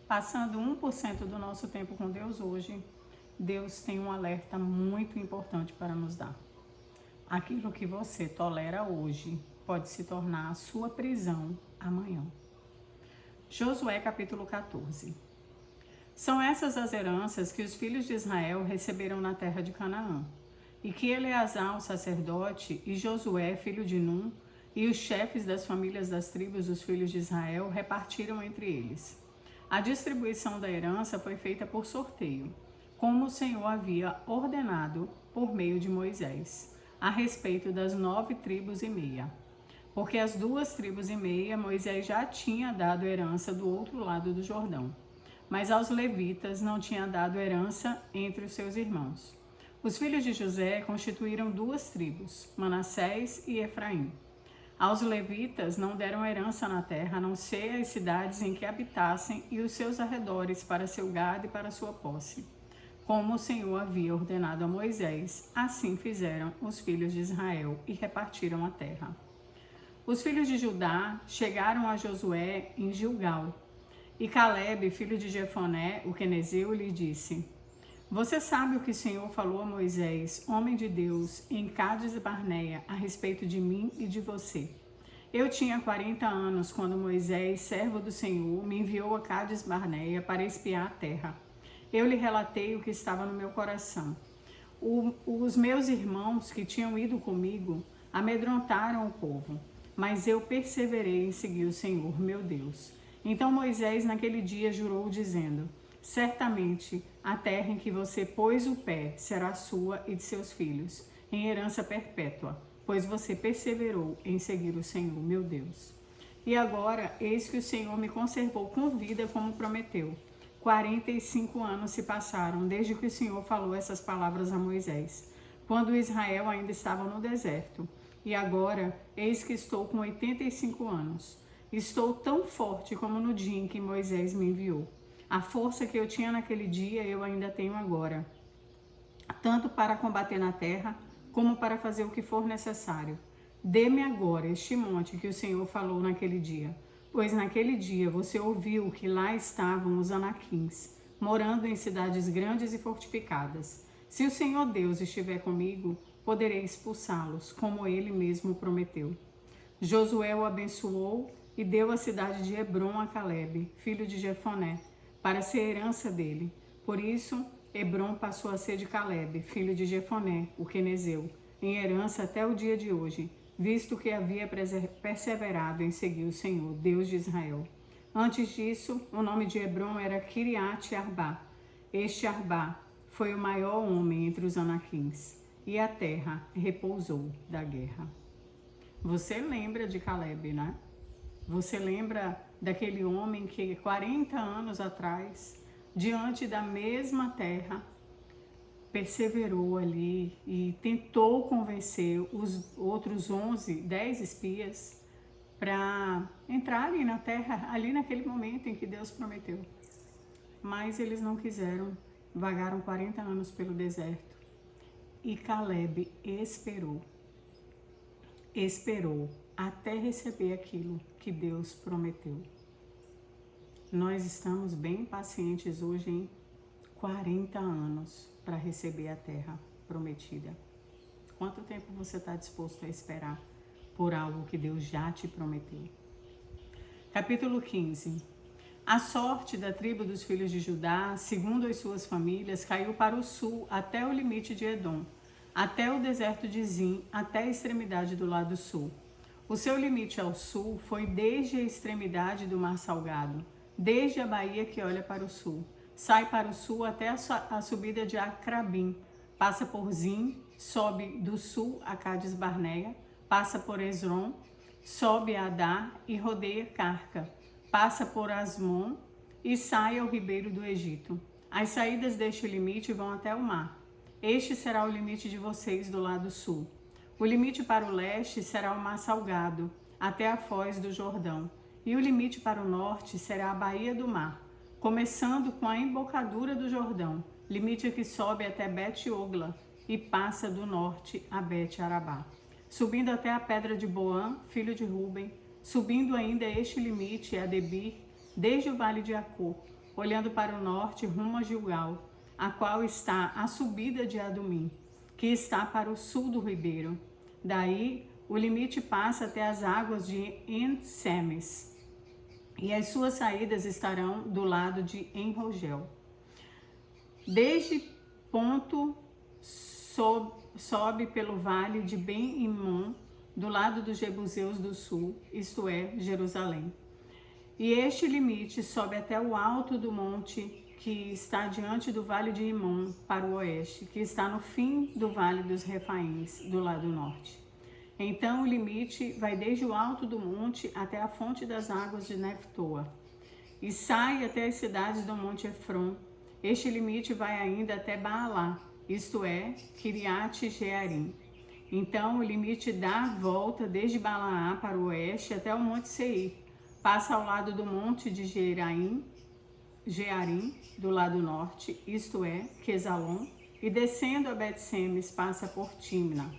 Passando 1% do nosso tempo com Deus hoje, Deus tem um alerta muito importante para nos dar. Aquilo que você tolera hoje pode se tornar a sua prisão amanhã. Josué capítulo 14. São essas as heranças que os filhos de Israel receberam na terra de Canaã, e que Eleazar, o sacerdote, e Josué, filho de Num, e os chefes das famílias das tribos dos filhos de Israel repartiram entre eles. A distribuição da herança foi feita por sorteio, como o Senhor havia ordenado por meio de Moisés, a respeito das 9 tribos e meia. Porque as 2 tribos e meia Moisés já tinha dado herança do outro lado do Jordão, mas aos levitas não tinha dado herança entre os seus irmãos. Os filhos de José constituíram 2 tribos, Manassés e Efraim. Aos levitas não deram herança na terra, a não ser as cidades em que habitassem e os seus arredores para seu gado e para sua posse. Como o Senhor havia ordenado a Moisés, assim fizeram os filhos de Israel e repartiram a terra. Os filhos de Judá chegaram a Josué em Gilgal, e Calebe, filho de Jefoné, o quenezeu, lhe disse: Você sabe o que o Senhor falou a Moisés, homem de Deus, em Cádiz e Barneia, a respeito de mim e de você. Eu tinha 40 anos quando Moisés, servo do Senhor, me enviou a Cádiz Barneia para espiar a terra. Eu lhe relatei o que estava no meu coração. Os meus irmãos que tinham ido comigo amedrontaram o povo, mas eu perseverei em seguir o Senhor, meu Deus. Então Moisés naquele dia jurou, dizendo: Certamente a terra em que você pôs o pé será sua e de seus filhos, em herança perpétua, pois você perseverou em seguir o Senhor, meu Deus. E agora, eis que o Senhor me conservou com vida como prometeu. 45 anos se passaram desde que o Senhor falou essas palavras a Moisés, quando Israel ainda estava no deserto. E agora, eis que estou com 85 anos. Estou tão forte como no dia em que Moisés me enviou. A força que eu tinha naquele dia eu ainda tenho agora, tanto para combater na terra, como para fazer o que for necessário. Dê-me agora este monte que o Senhor falou naquele dia, pois naquele dia você ouviu que lá estavam os anaquins, morando em cidades grandes e fortificadas. Se o Senhor Deus estiver comigo, poderei expulsá-los, como ele mesmo prometeu. Josué o abençoou e deu a cidade de Hebrom a Calebe, filho de Jefoné, para ser herança dele. Por isso, Hebrom passou a ser de Calebe, filho de Jefoné, o quenezeu, em herança até o dia de hoje, visto que havia perseverado em seguir o Senhor, Deus de Israel. Antes disso, o nome de Hebrom era Kiriat Arbá. Este Arbá foi o maior homem entre os anaquins, e a terra repousou da guerra. Você lembra de Calebe, né? Você lembra daquele homem que 40 anos atrás, diante da mesma terra, perseverou ali e tentou convencer os outros 10 espias para entrarem na terra ali naquele momento em que Deus prometeu. Mas eles não quiseram, vagaram 40 anos pelo deserto. E Calebe esperou até receber aquilo que Deus prometeu. Nós estamos bem pacientes hoje em 40 anos para receber a terra prometida. Quanto tempo você está disposto a esperar por algo que Deus já te prometeu? Capítulo 15. A sorte da tribo dos filhos de Judá, segundo as suas famílias, caiu para o sul até o limite de Edom, até o deserto de Zim, até a extremidade do lado sul. O seu limite ao sul foi desde a extremidade do Mar Salgado, desde a baía que olha para o sul. Sai para o sul até a subida de Acrabim, passa por Zim, sobe do sul a Cádiz Barneia, passa por Esrom, sobe a Adar e rodeia Carca, passa por Asmon e sai ao ribeiro do Egito. As saídas deste limite vão até o mar. Este será o limite de vocês do lado sul. O limite para o leste será o Mar Salgado, até a foz do Jordão. E o limite para o norte será a Baía do Mar, começando com a embocadura do Jordão, limite que sobe até Bet-Ogla e passa do norte a Bet-Arabá, subindo até a pedra de Boã, filho de Ruben, subindo ainda este limite a Debir, desde o vale de Acô, olhando para o norte, rumo a Gilgal, a qual está a subida de Adumim, que está para o sul do ribeiro. Daí, o limite passa até as águas de En-Semes, e as suas saídas estarão do lado de En-Rogel. Desde ponto sobe pelo vale de Ben-Imon, do lado dos Jebuseus do sul, isto é, Jerusalém. E este limite sobe até o alto do monte que está diante do vale de Imon, para o oeste, que está no fim do vale dos Refaíns, do lado norte. Então o limite vai desde o alto do monte até a fonte das águas de Neftoa, e sai até as cidades do monte Efron. Este limite vai ainda até Baalá, isto é, Kiriat Jearim. Então o limite dá a volta desde Balaá para o oeste até o monte Seir, passa ao lado do monte de Jearim, do lado norte, isto é, Quesalon, e descendo a Bet-Semes passa por Timna.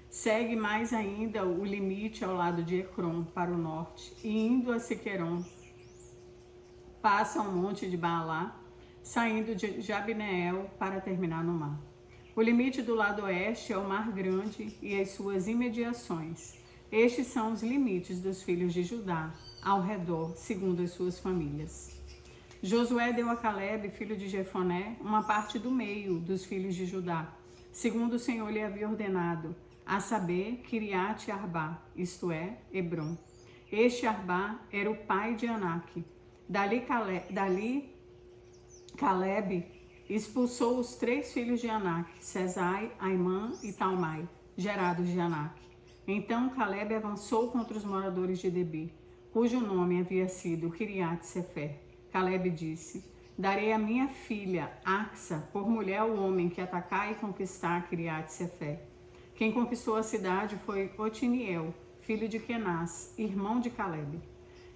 Segue mais ainda o limite ao lado de Ecrom, para o norte, e indo a Siqueron, passa ao monte de Baalá, saindo de Jabneel para terminar no mar. O limite do lado oeste é o Mar Grande e as suas imediações. Estes são os limites dos filhos de Judá, ao redor, segundo as suas famílias. Josué deu a Calebe, filho de Jefoné, uma parte do meio dos filhos de Judá, segundo o Senhor lhe havia ordenado, a saber, Kiriat Arbá, isto é, Hebron. Este Arbá era o pai de Anak. Dali Calebe expulsou os 3 filhos de Anak, Sesai, Aimã e Talmai, gerados de Anak. Então Calebe avançou contra os moradores de Debir, cujo nome havia sido Kiriat Sefer. Calebe disse: darei a minha filha, Axa, por mulher ao homem que atacar e conquistar Kiriat Sefer. Quem conquistou a cidade foi Otiniel, filho de Kenaz, irmão de Calebe.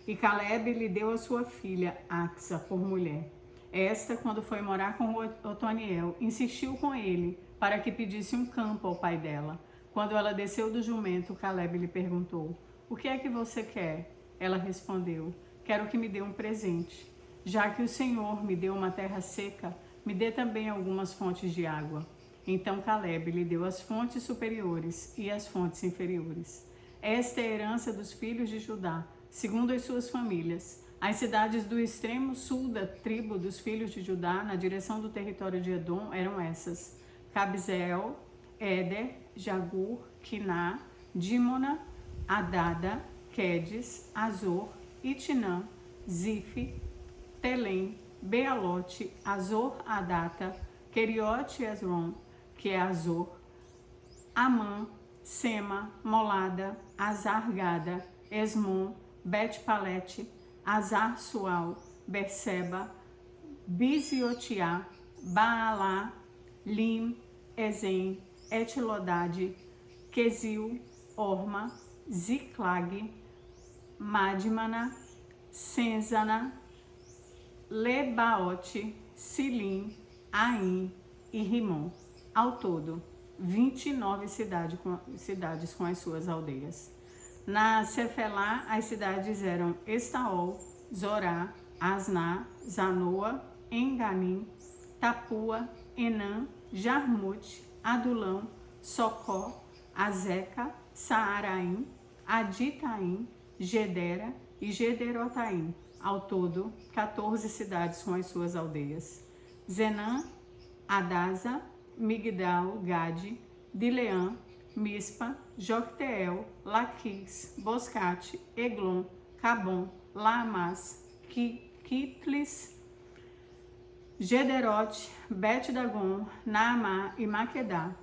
E Calebe lhe deu a sua filha, Axa, por mulher. Esta, quando foi morar com Otoniel, insistiu com ele para que pedisse um campo ao pai dela. Quando ela desceu do jumento, Calebe lhe perguntou: o que é que você quer? Ela respondeu: quero que me dê um presente. Já que o Senhor me deu uma terra seca, me dê também algumas fontes de água. Então Calebe lhe deu as fontes superiores e as fontes inferiores. Esta é a herança dos filhos de Judá, segundo as suas famílias. As cidades do extremo sul da tribo dos filhos de Judá, na direção do território de Edom, eram essas: Cabzeel, Éder, Jagur, Quiná, Dímona, Adada, Quedes, Azor, Itinã, Zife, Telém, Bealote, Azor Adata, Keriote Esron, que é Azor, Amã, Sema, Molada, Azargada, Esmon, Bet-Palete, Azar Sual, Berseba, Biziotiá, Baalá, Lim, Ezem, Etilodade, Quesil, Orma, Ziclag, Madmana, Senzana, Lebaote, Silim, Aim e Rimon. Ao todo, 29 cidades com as suas aldeias. Na Cefelá, as cidades eram Estaol, Zorá, Asná, Zanoa, Enganim, Tapua, Enã, Jarmute, Adulão, Socó, Azeca, Saaraim, Aditaim, Gedera e Gederotaim. Ao todo, 14 cidades com as suas aldeias. Zenã, Adasa, Migdal, Gade, Dileã, Mispa, Jocteel, Laquis, Boscate, Eglon, Cabon, Lamas, Kitlis, Gederote, Bet-Dagon, Naamá e Maquedá.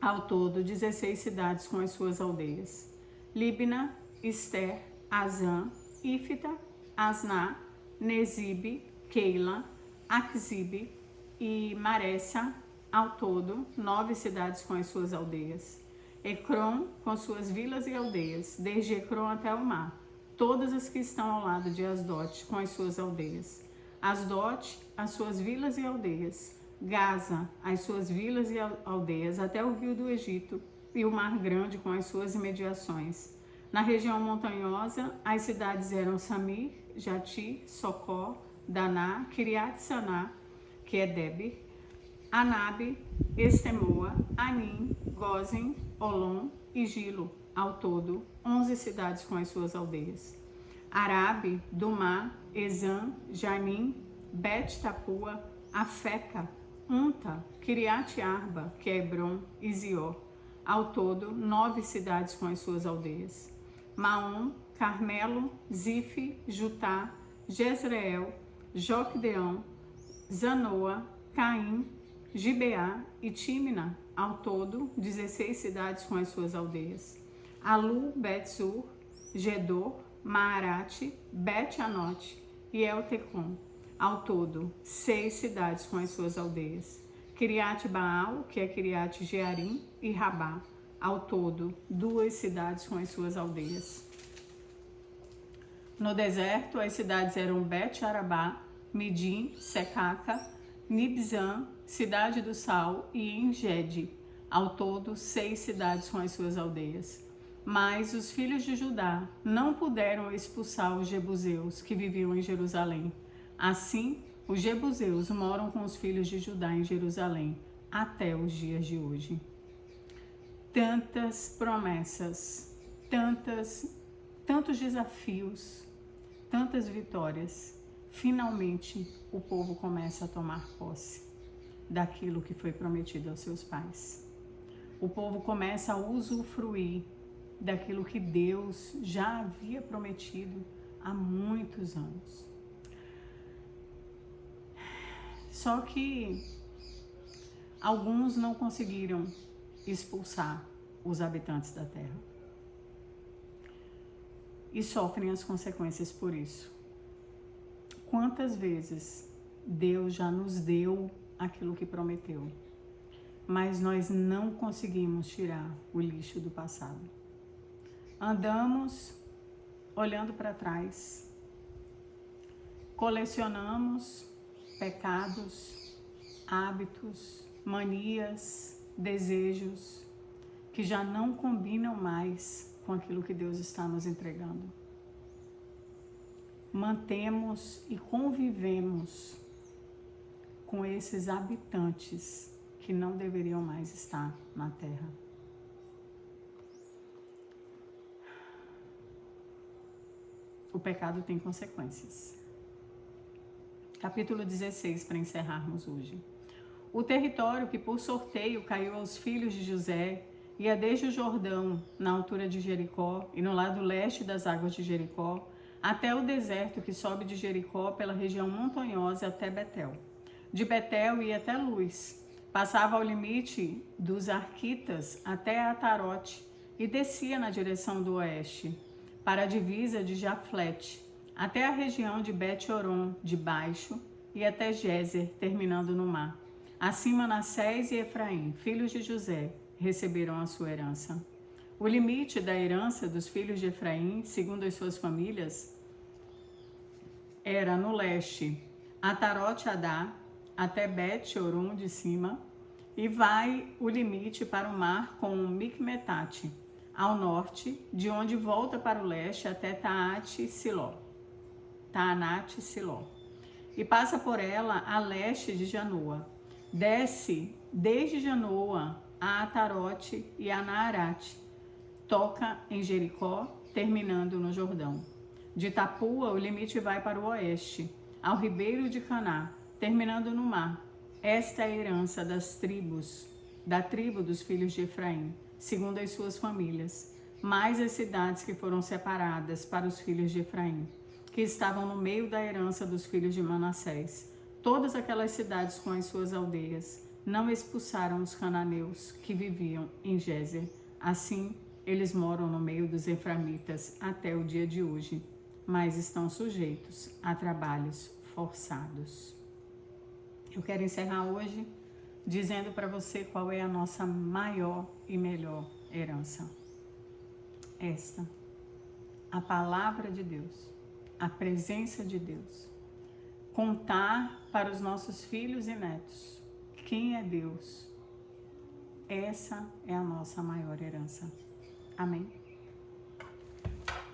Ao todo, 16 cidades com as suas aldeias. Libna, Ester, Azã, Ifta, Asná, Nezibe, Keila, Aquzibe e Maressa. Ao todo, 9 cidades com as suas aldeias. Ecrom, com suas vilas e aldeias, desde Ecrom até o mar, todas as que estão ao lado de Asdote, com as suas aldeias. Asdote, as suas vilas e aldeias. Gaza, as suas vilas e aldeias, até o rio do Egito e o Mar Grande com as suas imediações. Na região montanhosa, as cidades eram Samir, Jati, Socó, Daná, Kiriat-Saná, que é Debir, Anabe, Estemoa, Anim, Gozem, Olom e Gilo, ao todo 11 cidades com as suas aldeias. Arabe, Dumá, Ezã, Janim, Bet-Tapua, Afeca, Unta, Kiriat-Arba, que é Hebron e Zior, ao todo 9 cidades com as suas aldeias. Maom, Carmelo, Zife, Jutá, Jezreel, Joquedeão, Zanoa, Caim, Gibeá e Tímina, ao todo 16 cidades com as suas aldeias. Alu, Bet-Zur, Gedor, Maarate, Bet-Anote e Eltecom, ao todo 6 cidades com as suas aldeias. Kiriat-Baal, que é Kiriat-Jearim, e Rabá, ao todo 2 cidades com as suas aldeias. No deserto, as cidades eram Bet-Arabá, Midim, Secaca, Nibzã, Cidade do Sal e Engede, ao todo 6 cidades com as suas aldeias. Mas os filhos de Judá não puderam expulsar os jebuseus que viviam em Jerusalém. Assim, os jebuseus moram com os filhos de Judá em Jerusalém até os dias de hoje. Tantas promessas, tantos desafios, tantas vitórias. Finalmente, o povo começa a tomar posse daquilo que foi prometido aos seus pais. O povo começa a usufruir daquilo que Deus já havia prometido há muitos anos. Só que alguns não conseguiram expulsar os habitantes da terra e sofrem as consequências por isso. Quantas vezes Deus já nos deu aquilo que prometeu, mas nós não conseguimos tirar o lixo do passado. Andamos olhando para trás, colecionamos pecados, hábitos, manias, desejos que já não combinam mais com aquilo que Deus está nos entregando. Mantemos e convivemos com esses habitantes que não deveriam mais estar na terra. O pecado tem consequências. Capítulo 16, para encerrarmos hoje. O território que por sorteio caiu aos filhos de José ia desde o Jordão, na altura de Jericó, e no lado leste das águas de Jericó, até o deserto que sobe de Jericó pela região montanhosa até Betel. De Betel ia até Luz, passava ao limite dos Arquitas até Atarote e descia na direção do oeste, para a divisa de Jaflete, até a região de Bet-Horon de baixo e até Gézer, terminando no mar. Assim Manassés e Efraim, filhos de José, receberam a sua herança. O limite da herança dos filhos de Efraim, segundo as suas famílias, era no leste, Atarote-Adá, até Bet-Horon de cima, e vai o limite para o mar com Micmetate, ao norte, de onde volta para o leste até Taanate-Siló, e passa por ela a leste de Janoa. Desce desde Janoa a Atarote e a Naarate, toca em Jericó, terminando no Jordão. De Tapua, o limite vai para o oeste, ao ribeiro de Caná, terminando no mar. Esta é a herança da tribo dos filhos de Efraim, segundo as suas famílias, mais as cidades que foram separadas para os filhos de Efraim, que estavam no meio da herança dos filhos de Manassés. Todas aquelas cidades com as suas aldeias não expulsaram os cananeus que viviam em Gézer. Assim, eles moram no meio dos eframitas até o dia de hoje, mas estão sujeitos a trabalhos forçados. Eu quero encerrar hoje dizendo para você qual é a nossa maior e melhor herança. Esta, a palavra de Deus, a presença de Deus. Contar para os nossos filhos e netos quem é Deus. Essa é a nossa maior herança. Amém?